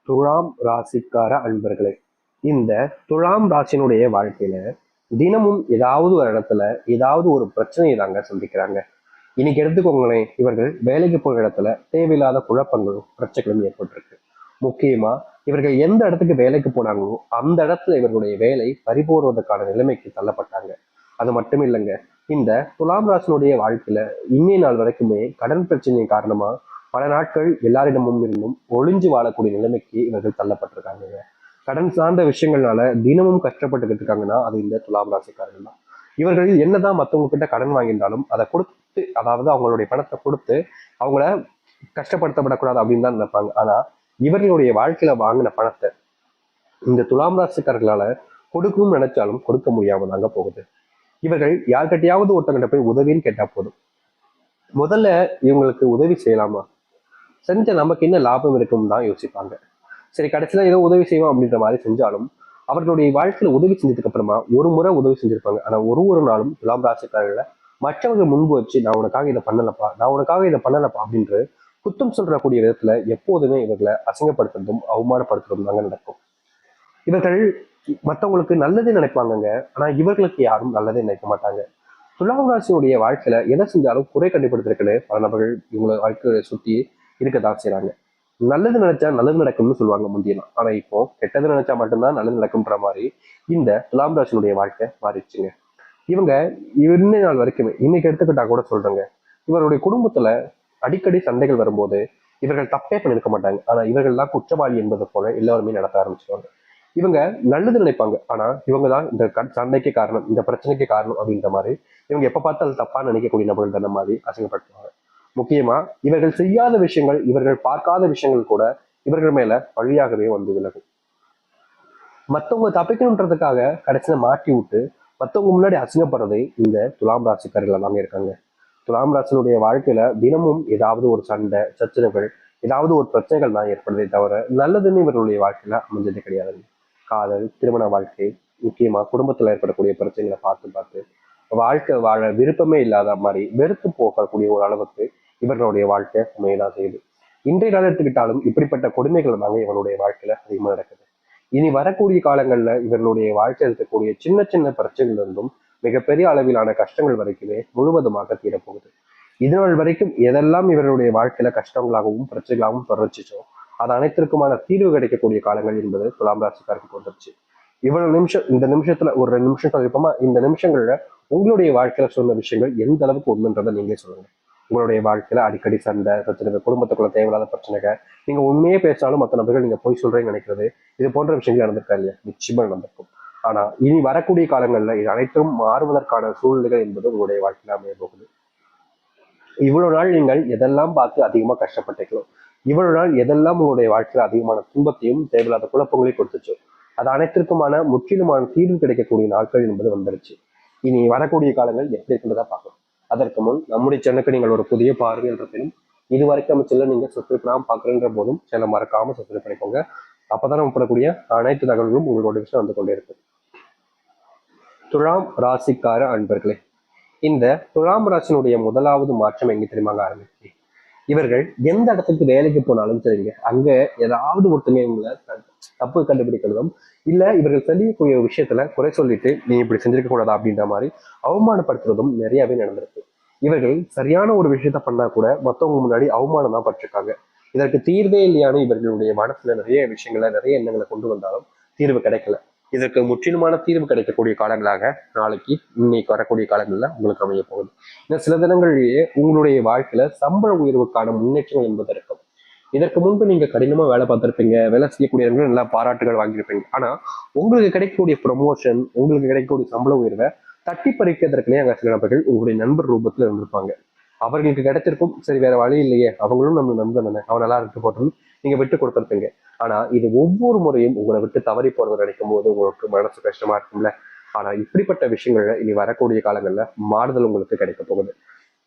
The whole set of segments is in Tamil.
துலாம் ராசிக்கார அன்பர்களே, இந்த துலாம் ராசினுடைய வாழ்க்கையில தினமும் ஏதாவது ஒரு இடத்துல ஏதாவது ஒரு பிரச்சனையை தாங்க சந்திக்கிறாங்க. இன்னைக்கு எடுத்துக்கோங்களேன், இவர்கள் வேலைக்கு போகிற இடத்துல தேவையில்லாத குழப்பங்களும் பிரச்சனைகளும் ஏற்பட்டிருக்கு. முக்கியமா இவர்கள் எந்த இடத்துக்கு வேலைக்கு போனாங்களோ அந்த இடத்துல இவர்களுடைய வேலை பறிபோடுவதற்கான நிலைமைக்கு தள்ளப்பட்டாங்க. அது மட்டும் இல்லைங்க, இந்த துலாம் ராசினுடைய வாழ்க்கையில இன்னைய நாள் வரைக்குமே கடன் பிரச்சனை காரணமா பல நாட்கள் எல்லாரிடமும் இருந்தும் ஒளிஞ்சு வாழக்கூடிய நிலைமைக்கு இவர்கள் தள்ளப்பட்டிருக்காங்க. கடன் சார்ந்த விஷயங்கள்னால தினமும் கஷ்டப்பட்டுக்கிட்டு இருக்காங்கன்னா அது இந்த துலாம் ராசிக்காரர்கள் தான். இவர்கள் என்னதான் மற்றவங்க கிட்ட கடன் வாங்கியிருந்தாலும் அதை கொடுத்து, அதாவது அவங்களுடைய பணத்தை கொடுத்து அவங்கள கஷ்டப்படுத்தப்படக்கூடாது அப்படின்னு தான் நினைப்பாங்க. ஆனா இவர்களுடைய வாழ்க்கையில வாங்கின பணத்தை இந்த துலாம் ராசிக்காரர்களால கொடுக்கணும்னு நினைச்சாலும் கொடுக்க முடியாம தாங்க போகுது. இவர்கள் யார்கிட்டயாவது ஒருத்தங்கிட்ட போய் உதவின்னு கேட்டா போதும், முதல்ல இவங்களுக்கு உதவி செய்யலாமா, செஞ்ச நமக்கு என்ன லாபம் இருக்குன்னு தான் யோசிப்பாங்க. சரி, கடைசியில ஏதோ உதவி செய்வோம் அப்படின்ற மாதிரி செஞ்சாலும் அவர்களுடைய வாழ்க்கையில உதவி செஞ்சதுக்கு அப்புறமா ஒரு முறை உதவி செஞ்சிருப்பாங்க. ஆனா ஒரு நாளும் துலாம் ராசிக்காரர்களை மற்றவர்கள் முன்பு வச்சு நான் உனக்காக இதை பண்ணலப்பா, நான் உனக்காக இதை பண்ணலப்பா அப்படின்று குத்தம் சொல்றக்கூடிய விதத்துல எப்போதுமே இவர்களை அசிங்கப்படுத்துறதும் அவமானப்படுத்துறதும் தாங்க நடக்கும். இவர்கள் மற்றவங்களுக்கு நல்லதே நினைப்பாங்கங்க, ஆனா இவர்களுக்கு யாரும் நல்லதே நினைக்க மாட்டாங்க. துலாம் ராசியுடைய வாழ்க்கையில எதை செஞ்சாலும் குறை கண்டுபிடித்திருக்குன்னு பல நபர்கள் இவங்களை வாழ்க்கையை சுத்தி இருக்கத்தான் செய்றாங்க. நல்லது நினைச்சா நல்லது நடக்கும்னு சொல்லுவாங்க முந்தியெல்லாம். ஆனா இப்போ கெட்டது நினைச்சா மட்டும்தான் நல்லது நடக்கும்ன்ற மாதிரி இந்த துலாம் ராசினுடைய வாழ்க்கை மாறிடுச்சுங்க. இவங்க இன்ன நாள் வரைக்குமே, இன்னைக்கு எடுத்துக்கிட்டா கூட சொல்றேங்க, இவருடைய குடும்பத்துல அடிக்கடி சண்டைகள் வரும்போது இவர்கள் தப்பே பண்ணிருக்க மாட்டாங்க. ஆனா இவர்கள் தான் குற்றவாளி என்பது போல எல்லாருமே நடத்த ஆரம்பிச்சிருவாங்க. இவங்க நல்லது நினைப்பாங்க, ஆனா இவங்க தான் இந்த சண்டைக்கு காரணம், இந்த பிரச்சனைக்கு காரணம் அப்படின்ற மாதிரி இவங்க எப்ப பார்த்தாலும் தப்பா நினைக்கக்கூடிய நபர்கள் தான மாதிரி அசிங்கப்படுத்துவாங்க. முக்கியமா இவர்கள் செய்யாத விஷயங்கள், இவர்கள் பார்க்காத விஷயங்கள் கூட இவர்கள் மேல பழியாகவே வந்து விலகும். மத்தவங்க தப்பிக்கணுன்றதுக்காக கடைசியில மாட்டி விட்டு மத்தவங்க முன்னாடி அசிங்கப்படுறதே இந்த துலாம் ராசிக்காரர்கள் எல்லாமே இருக்காங்க. துலாம் ராசினுடைய வாழ்க்கையில தினமும் ஏதாவது ஒரு சண்டை சச்சரவுகள், ஏதாவது ஒரு பிரச்சனைகள் தான் ஏற்படுதே தவிர நல்லதுன்னு இவர்களுடைய வாழ்க்கையில அமைஞ்சது கிடையாது. காதல், திருமண வாழ்க்கை, முக்கியமா குடும்பத்துல ஏற்படக்கூடிய பிரச்சனைகளை பார்த்து பார்த்து வாழ்க்கை வாழ விருப்பமே இல்லாத மாதிரி வெறுத்து போகக்கூடிய ஒரு அளவுக்கு இவர்களுடைய வாழ்க்கை அமையதான் செய்யுது. இன்றைய நாள் எடுத்துக்கிட்டாலும் இப்படிப்பட்ட கொடுமைகள் தாங்க இவனுடைய வாழ்க்கையில அதிகமா நடக்குது. இனி வரக்கூடிய காலங்கள்ல இவர்களுடைய வாழ்க்கையில் இருக்கக்கூடிய சின்ன சின்ன பிரச்சனைகள் இருந்தும் மிகப்பெரிய அளவிலான கஷ்டங்கள் வரைக்குமே முழுவதுமாக தீரப்போகுது. இதனால் வரைக்கும் எதெல்லாம் இவர்களுடைய வாழ்க்கையில கஷ்டங்களாகவும் பிரச்சனைகளாகவும் தொடர்ச்சிச்சோ அது அனைத்திற்குமான தீர்வு கிடைக்கக்கூடிய காலங்கள் என்பது துலாம் ராசிக்காருக்கு வந்துருச்சு. இவ்வளவு நிமிஷம், இந்த நிமிஷத்துல ஒரு 2 நிமிஷம் சொல்லிப்போமா, இந்த நிமிஷங்கள்ல உங்களுடைய வாழ்க்கையில சொன்ன விஷயங்கள் எந்த அளவுக்கு உண்மைன்றதை நீங்களே சொல்லுங்க. உங்களுடைய வாழ்க்கையில அடிக்கடி சண்டை பிரச்சனை, குடும்பத்துக்குள்ள தேவையில்லாத பிரச்சனைகள், நீங்க உண்மையே பேசினாலும் மற்ற நபர்கள் நீங்க போய் சொல்றேன்னு நினைக்கிறது, இது போன்ற விஷயங்கள் நடந்திருக்கா இல்லையா? நிச்சயமா நடந்திருக்கும். ஆனா இனி வரக்கூடிய காலங்கள்ல இது அனைத்தும் மாறுவதற்கான சூழ்நிலைகள் என்பது உங்களுடைய வாழ்க்கையில அமைய போகுது. இவ்வளவு நாள் நீங்கள் எதெல்லாம் பார்த்து அதிகமா கஷ்டப்பட்டுக்கலாம், இவ்வளவு நாள் எதெல்லாம் உங்களுடைய வாழ்க்கையில அதிகமான துன்பத்தையும் தேவையில்லாத குழப்பங்களையும் கொடுத்துச்சோ அது அனைத்திற்குமான முற்றிலுமான தீர்வு கிடைக்கக்கூடிய நாட்கள் என்பது வந்துருச்சு. இனி வரக்கூடிய காலங்கள் எப்படி இருக்கின்றதா பார்க்கணும். அதற்கு முன் நம்முடைய சேனலுக்கு நீங்கள் ஒரு புதிய பார்வை என்றதையும் இதுவரைக்கும் அமைச்சல நீங்க சப்ஸ்கிரைப் பண்ணாம பாக்குறன்ற போதும் சேனலை மறக்காம சப்ஸ்கிரைப் பண்ணிக்கோங்க. அப்பதான் நம்ம போடக்கூடிய அனைத்து தகவல்களும் உங்களோட விஷயம் வந்து கொண்டே இருக்கும். துலாம் ராசிக்கார அன்பர்களே, இந்த துலாம் ராசினுடைய முதலாவது மாற்றம் எங்க தெரியுமாங்க ஆரம்பிச்சு, இவர்கள் எந்த இடத்துக்கு வேலைக்கு போனாலும் சரிங்க, அங்க ஏதாவது ஒருத்தங்க இவங்களை தப்பு கண்டுபிடிக்கிறதும் இல்ல இவர்கள் செய்யக்கூடிய விஷயத்துல குறை சொல்லிட்டு நீ இப்படி செஞ்சிருக்க கூடாதா அப்படின்ற மாதிரி அவமானப்படுத்துறதும் நிறையவே நடந்திருக்கு. இவர்கள் சரியான ஒரு விஷயத்த பண்ணா கூட மத்தவங்க முன்னாடி அவமானம் தான் பட்டிருக்காங்க. இதற்கு தீர்வே இல்லையானு இவர்களுடைய மனசுல நிறைய விஷயங்களை நிறைய எண்ணங்களை கொண்டு வந்தாலும் தீர்வு கிடைக்கல. இதற்கு முற்றிலுமான தீர்வு கிடைக்கக்கூடிய காலங்களாக நாளைக்கு இன்னைக்கு வரக்கூடிய காலங்கள்ல உங்களுக்கு அமைய போகுது. இன்னும் சில தினங்களிலேயே உங்களுடைய வாழ்க்கையில சம்பள உயர்வுக்கான முன்னேற்றங்கள் என்பது இருக்கும். இதற்கு முன்பு நீங்க கடினமா வேலை பார்த்திருப்பீங்க, வேலை செய்யக்கூடியவர்கள் நல்லா பாராட்டுகள் வாங்கியிருப்பீங்க. ஆனா உங்களுக்கு கிடைக்கக்கூடிய ப்ரொமோஷன், உங்களுக்கு கிடைக்கக்கூடிய சம்பள உயர்வை தட்டி பறிக்கிறதுக்குனே அங்க சில நபர்கள் உங்களுடைய நண்பர் ரூபத்துல இருந்திருப்பாங்க. அவர்களுக்கு கிடைச்சிருக்கும், சரி வேற வழி இல்லையே, அவங்களும் நம்ம நண்பன் தானே, அவன் நல்லா இருக்கு போட்டோம், நீங்க விட்டு கொடுத்துருப்பீங்க. ஆனா இது ஒவ்வொரு முறையும் உங்களை விட்டு தவறி போறதை நினைக்கும் போது உங்களுக்கு மனசு கஷ்டமா இருக்கும்ல. ஆனா இப்படிப்பட்ட விஷயங்கள்ல இனி வரக்கூடிய காலங்கள்ல மாறுதல் உங்களுக்கு கிடைக்க போகுது.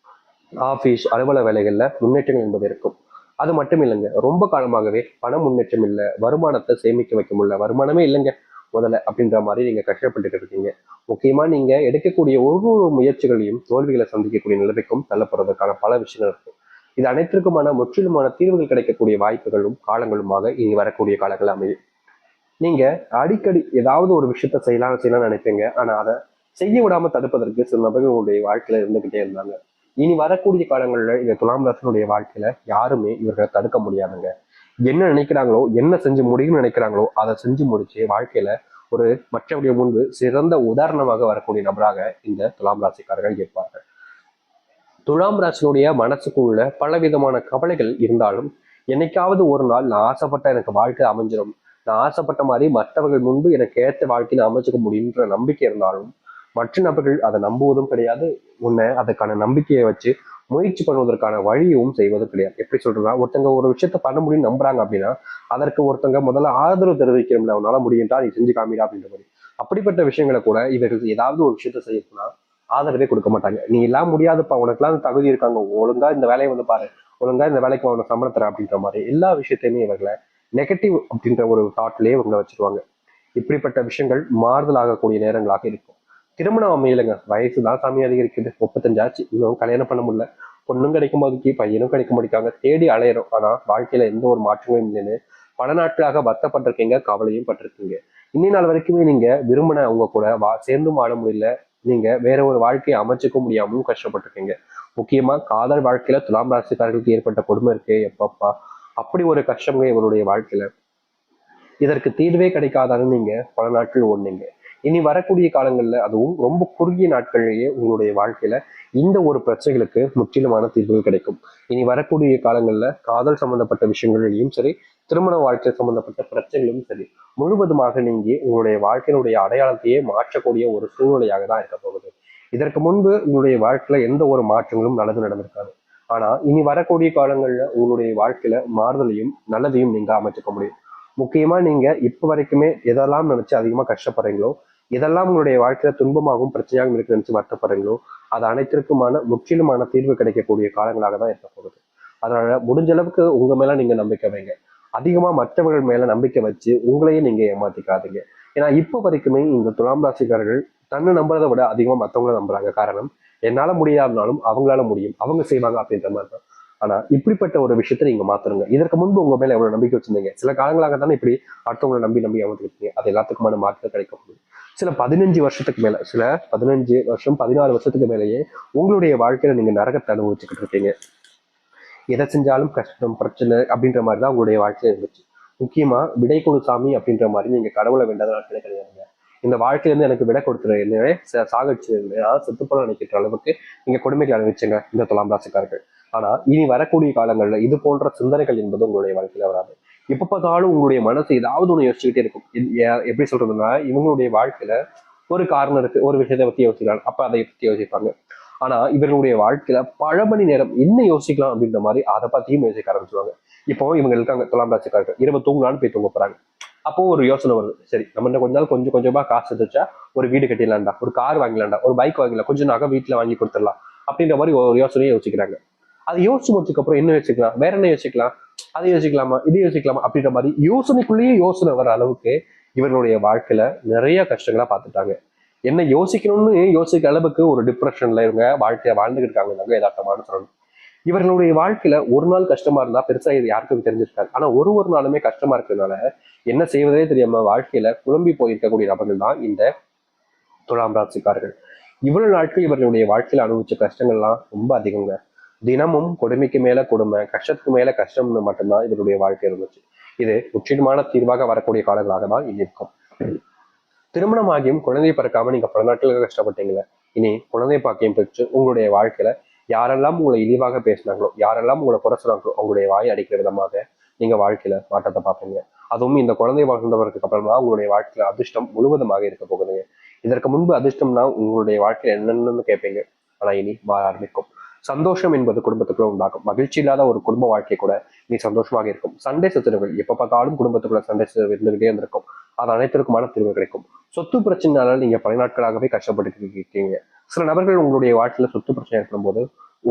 ஆபீஸ் அலுவலக வேலைகள்ல முன்னேற்றங்கள் என்பது இருக்கும். அது மட்டும் இல்லைங்க, ரொம்ப காலமாகவே பண முன்னேற்றம் இல்லை, வருமானத்தை சேமிக்க வைக்க முடியல, வருமானமே இல்லைங்க முதல்ல அப்படின்ற மாதிரி நீங்க கஷ்டப்பட்டுட்டு இருக்கீங்க. முக்கியமா நீங்க எடுக்கக்கூடிய ஒவ்வொரு முயற்சிகளையும் தோல்விகளை சந்திக்கக்கூடிய நிலைமைக்கும் தள்ளப்படுறதுக்கான பல விஷயங்கள் இருக்கு. இது அனைத்திற்குமான முற்றிலுமான தீர்வுகள் கிடைக்கக்கூடிய வாய்ப்புகளும் காலங்களுமாக இனி வரக்கூடிய காலங்கள் அமையும். நீங்க அடிக்கடி ஏதாவது ஒரு விஷயத்த செய்யலாம்னு நினைப்பீங்க. ஆனா அதை செய்ய விடாம தடுப்பதற்கு சில நபர்கள் உங்களுடைய வாழ்க்கையில இருந்துகிட்டே இருந்தாங்க. இனி வரக்கூடிய காலங்கள்ல இந்த துலாம் ராசினுடைய வாழ்க்கையில யாருமே இவர்களை தடுக்க முடியாதுங்க. என்ன நினைக்கிறாங்களோ, என்ன செஞ்சு முடியும்னு நினைக்கிறாங்களோ அதை செஞ்சு முடிச்சு வாழ்க்கையில ஒரு மற்றவருடைய முன்பு சிறந்த உதாரணமாக வரக்கூடிய நபராக இந்த துலாம் ராசிக்காரர்கள் இருப்பார்கள். துலாம் ராசினுடைய மனசுக்குள்ள பல விதமான கவலைகள் இருந்தாலும், என்னைக்காவது ஒரு நாள் நான் ஆசைப்பட்ட எனக்கு வாழ்க்கை அமைஞ்சிடும், நான் ஆசைப்பட்ட மாதிரி மற்றவர்கள் முன்பு எனக்கு ஏற்ற வாழ்க்கையை அமைச்சுக்க முடியுன்ற நம்பிக்கை இருந்தாலும், மற்ற நபர்கள் அதை நம்புவதும் கிடையாது. உன்னை அதுக்கான நம்பிக்கையை வச்சு முயற்சி பண்ணுவதற்கான வழியும் செய்வதும் கிடையாது. எப்படி சொல்றதுன்னா, ஒருத்தங்க ஒரு விஷயத்த பண்ண முடியும்னு நம்புறாங்க அப்படின்னா அதற்கு ஒருத்தங்க முதல்ல ஆதரவு தெரிவிக்கிறோம்ல, உன்னால முடியும்டா, நீ செஞ்சு காமிடா அப்படின்ற மாதிரி. அப்படிப்பட்ட விஷயங்களை கூட இவர்கள் ஏதாவது ஒரு விஷயத்த செய்யணும்னா ஆதரவே கொடுக்க மாட்டாங்க. நீ எல்லாம் முடியாதுப்பா, உனக்குலாம் தகுதி இருக்காங்க, ஒழுங்கா இந்த வேலையை வந்து பாரு, ஒழுங்கா இந்த வேலைக்கு அவனை சம்பளம் தர அப்படின்ற மாதிரி எல்லா விஷயத்தையுமே இவர்களை நெகட்டிவ் அப்படின்ற ஒரு தாட்லயே இவங்களை வச்சிருவாங்க. இப்படிப்பட்ட விஷயங்கள் மாறுதல் ஆகக்கூடிய நேரங்களாக இருக்கும். திருமணம் அமையலைங்க, வயசுதான் சாமி அதிகரிக்குது, 35 ஆச்சு, இன்னும் கல்யாணம் பண்ண முடியல, பொண்ணும் கிடைக்கும் போதுக்கு பையனும் கிடைக்க முடிக்காங்க, தேடி அலையிறோம், ஆனா வாழ்க்கையில எந்த ஒரு மாற்றமும் இல்லைன்னு பல நாட்களாக வருத்தப்பட்டிருக்கீங்க, கவலையும் பட்டிருக்கீங்க. இன்னி நாள் வரைக்குமே நீங்க விரும்பின அவங்க கூட சேர்ந்து வாழ முடியல, நீங்க வேற ஒரு வாழ்க்கையை அமைச்சுக்க முடியாமலும் கஷ்டப்பட்டிருக்கீங்க. முக்கியமா காதல் வாழ்க்கையில துலாம் ராசிக்காரர்களுக்கு ஏற்பட்ட கொடுமை இருக்கே எப்பப்பா, அப்படி ஒரு கஷ்டங்க இவருடைய வாழ்க்கையில. இதற்கு தீர்வே கிடைக்காதான்னு நீங்க பல நாட்கள் ஓடுனீங்க. இனி வரக்கூடிய காலங்கள்ல, அதுவும் ரொம்ப குறுகிய நாட்கள்லேயே உங்களுடைய வாழ்க்கையில இந்த ஒரு பிரச்சனைகளுக்கு முற்றிலுமான தீர்வுகள் கிடைக்கும். இனி வரக்கூடிய காலங்கள்ல காதல் சம்பந்தப்பட்ட விஷயங்களிலும் சரி, திருமண வாழ்க்கை சம்பந்தப்பட்ட பிரச்சனைகளும் சரி, முழுவதுமாக நீங்கி உங்களுடைய வாழ்க்கையினுடைய அடையாளத்தையே மாற்றக்கூடிய ஒரு சூழ்நிலையாக தான் இருக்க போகுது. இதற்கு முன்பு உங்களுடைய வாழ்க்கையில எந்த ஒரு மாற்றங்களும் நடந்திருக்காது. ஆனா இனி வரக்கூடிய காலங்கள்ல உங்களுடைய வாழ்க்கையில மாறுதலையும் நல்லதையும் நீங்க அமைச்சுக்க முடியும். முக்கியமா நீங்க இப்ப வரைக்குமே எதெல்லாம் நினைச்சு அதிகமா கஷ்டப்படுறீங்களோ, எதெல்லாம் உங்களுடைய வாழ்க்கையில துன்பமாகவும் பிரச்சனையாகவும் இருக்கு நினைச்சு வருத்தப்படுறீங்களோ, அது அனைத்திற்குமான முற்றிலுமான தீர்வு கிடைக்கக்கூடிய காலங்களாக தான் இருக்க போகுது. அதனால முடிஞ்ச அளவுக்கு உங்க மேல நீங்க நம்பிக்கை வைங்க. அதிகமா மற்றவர்கள் மேல நம்பிக்கை வச்சு உங்களையே நீங்க ஏமாத்திக்காதீங்க. ஏன்னா இப்ப வரைக்குமே இந்த துலாம் ராசிக்காரர்கள் தன்னை நம்புறதை விட அதிகமா மற்றவங்கள நம்புறாங்க. காரணம், என்னால முடியாதுனாலும் அவங்களால முடியும், அவங்க செய்வாங்க அப்படின்ற மாதிரி தான். ஆனா இப்படிப்பட்ட ஒரு விஷயத்த நீங்க மாத்தணுங்க. இதற்கு முன்பு உங்க மேல எவ்வளவு நம்பிக்கை வச்சிருந்தீங்க, சில காலங்களாக தானே இப்படி அடுத்தவங்களை நம்பி ஏமாத்திருக்கீங்க. அது எல்லாத்துக்குமான மாற்றம் கிடைக்க முடியும். சில 15 வருஷத்துக்கு மேல, சில 15 வருஷம் 16 வருஷத்துக்கு மேலேயே உங்களுடைய வாழ்க்கையில நீங்க நரகத்தை அனுபவிச்சுக்கிட்டு இருக்கீங்க. எதை செஞ்சாலும் கஷ்டம் பிரச்சனை அப்படின்ற மாதிரி தான் உங்களுடைய வாழ்க்கையில இருந்துச்சு. முக்கியமா விடை கொடு சாமி அப்படின்ற மாதிரி நீங்க கடவுளை வேண்டாத நாட்களே கிடையாதுங்க. இந்த வாழ்க்கையில இருந்து எனக்கு விடை கொடுத்துரு, என்னவே சாகடிச்சு செத்துப்போல நினைக்கிற அளவுக்கு நீங்க கொடுமைகள் அனுபவிச்சுங்க இந்த துலாம் ராசிக்காரர்கள். ஆனா இனி வரக்கூடிய காலங்கள்ல இது போன்ற சிந்தனைகள் என்பது உங்களுடைய வாழ்க்கையில வராது. எப்ப பார்த்தாலும் உங்களுடைய மனசு ஏதாவது ஒண்ணு யோசிச்சுக்கிட்டே இருக்கும். எப்படி சொல்றதுன்னா, இவங்களுடைய வாழ்க்கையில ஒரு காரணம் இருக்கு, ஒரு விஷயத்தை பத்தி யோசிக்கிறாங்க, அப்ப அதை பத்தி யோசிப்பாங்க. ஆனா இவர்களுடைய வாழ்க்கையில பல மணி நேரம் என்ன யோசிக்கலாம் அப்படின்ற மாதிரி அதை பத்தியும் யோசிக்க ஆரம்பிச்சுவாங்க. இப்போ இவங்க இருக்காங்க துலாம் ராசிக்காரர்கள், இரவு தூங்கலான்னு போய் தூங்க போறாங்க. அப்போ ஒரு யோசனை வருது, சரி நம்ம கொஞ்ச நாள் கொஞ்சம் கொஞ்சமா காசு வச்சா ஒரு வீடு கட்டிடலாம்டா, ஒரு கார் வாங்கலாம்டா, ஒரு பைக் வாங்கலாம், கொஞ்சம் நகை வீட்டுல வாங்கி கொடுத்துடலாம் அப்படின்ற மாதிரி ஒரு யோசனையை யோசிக்கிறாங்க. அது யோசிச்சு முடிச்சதுக்கு அப்புறம் என்ன யோசிக்கலாம், வேற என்ன யோசிக்கலாம், அதை யோசிக்கலாமா, இது யோசிக்கலாமா அப்படின்ற மாதிரி யோசனைக்குள்ளேயே யோசனை வர அளவுக்கு இவர்களுடைய வாழ்க்கையில நிறைய கஷ்டங்களா பார்த்துட்டாங்க. என்ன யோசிக்கணும்னு யோசிக்கிற அளவுக்கு ஒரு டிப்ரெஷன்ல இவங்க வாழ்க்கைய வாழ்ந்துகிட்டு இருக்காங்க. யதார்த்தமான சொல்லணும். இவர்களுடைய வாழ்க்கையில ஒரு நாள் கஷ்டமா இருந்தா பெருசா இது யாருக்கும் தெரிஞ்சிருக்காது. ஆனா ஒரு நாளுமே கஷ்டமா இருக்கிறதுனால என்ன செய்வதே தெரியாம வாழ்க்கையில குழம்பி போயிருக்கக்கூடிய நபர்கள் தான் இந்த துலாம் ராசிக்காரர்கள். இவ்வளவு நாட்கள் இவர்களுடைய வாழ்க்கையில அனுபவிச்ச கஷ்டங்கள்லாம் ரொம்ப அதிகங்க. தினமும் கொடுமைக்கு மேல கொடுமை, கஷ்டத்துக்கு மேல கஷ்டம்னு மட்டும்தான் இவருடைய வாழ்க்கை இருந்துச்சு. இது முற்றிலுமான தீர்வாக வரக்கூடிய காலங்களாக தான் இனி இருக்கும். திருமணம் ஆகியும் குழந்தை பிறக்காம நீங்க பல நாட்களுக்கு கஷ்டப்பட்டீங்களே, இனி குழந்தை பாக்கியம் பெற்று உங்களுடைய வாழ்க்கையில யாரெல்லாம் உங்களை இழிவாக பேசினாங்களோ, யாரெல்லாம் உங்களை குறை சொன்னாங்களோ, அவங்களுடைய வாயை அடிக்கிற விதமாக நீங்க வாழ்க்கையில மாற்றத்தை பார்ப்பீங்க. அதுவும் இந்த குழந்தை வாழ்ந்தவருக்கு அப்புறமா உங்களுடைய வாழ்க்கையில அதிர்ஷ்டம் முழுவதுமாக இருக்க போகுதுங்க. இதற்கு முன்பு அதிர்ஷ்டம்னா உங்களுடைய வாழ்க்கையில என்னென்னு கேட்பீங்க. ஆனா இனி மாற ஆரம்பிக்கும். சந்தோஷம் என்பது குடும்பத்துக்குள்ள உண்டாகும். மகிழ்ச்சி இல்லாத ஒரு குடும்ப வாழ்க்கை கூட நீ சந்தோஷமாக இருக்கும். சண்டை சச்சரவுகள் எப்ப பார்த்தாலும் குடும்பத்துக்குள்ள சண்டை சச்சரவு இருந்துகிட்டே இருந்திருக்கும். அது அனைத்திற்குமான தீர்வு கிடைக்கும். சொத்து பிரச்சனைனால நீங்க பல நாட்களாகவே கஷ்டப்பட்டு இருக்கீங்க. சில நபர்கள் உங்களுடைய வாழ்க்கையில சொத்து பிரச்சனை ஏற்படும் போது,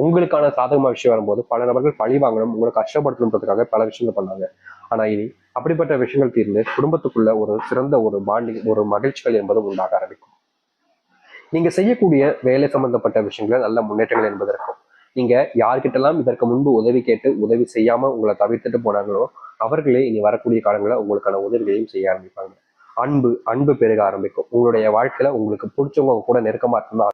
உங்களுக்கான சாதகமான விஷயம் வரும்போது பல நபர்கள் பழி வாங்கணும், உங்களை கஷ்டப்படுத்தணுன்றதுக்காக பல விஷயங்கள் பண்ணாங்க. ஆனா இனி அப்படிப்பட்ட விஷயங்கள் தீர்ந்து குடும்பத்துக்குள்ள ஒரு சிறந்த ஒரு பாண்டிங், ஒரு மகிழ்ச்சிகள் என்பது உண்டாக ஆரம்பிக்கும். நீங்க செய்யக்கூடிய வேலை சம்பந்தப்பட்ட விஷயங்கள நல்ல முன்னேற்றங்கள் என்பது இருக்கும். நீங்க யார்கிட்டலாம் இதற்கு முன்பு உதவி கேட்டு உதவி செய்யாம உங்களை தவிர்த்துட்டு போனாங்களோ அவர்களே இனி வரக்கூடிய காலங்களில் உங்களுக்கான உதவிகளையும் செய்ய ஆரம்பிப்பாங்க. அன்பு அன்பு பெருக ஆரம்பிக்கும். உங்களுடைய வாழ்க்கையில உங்களுக்கு பிடிச்சவங்க கூட நெருக்கமா இருந்தா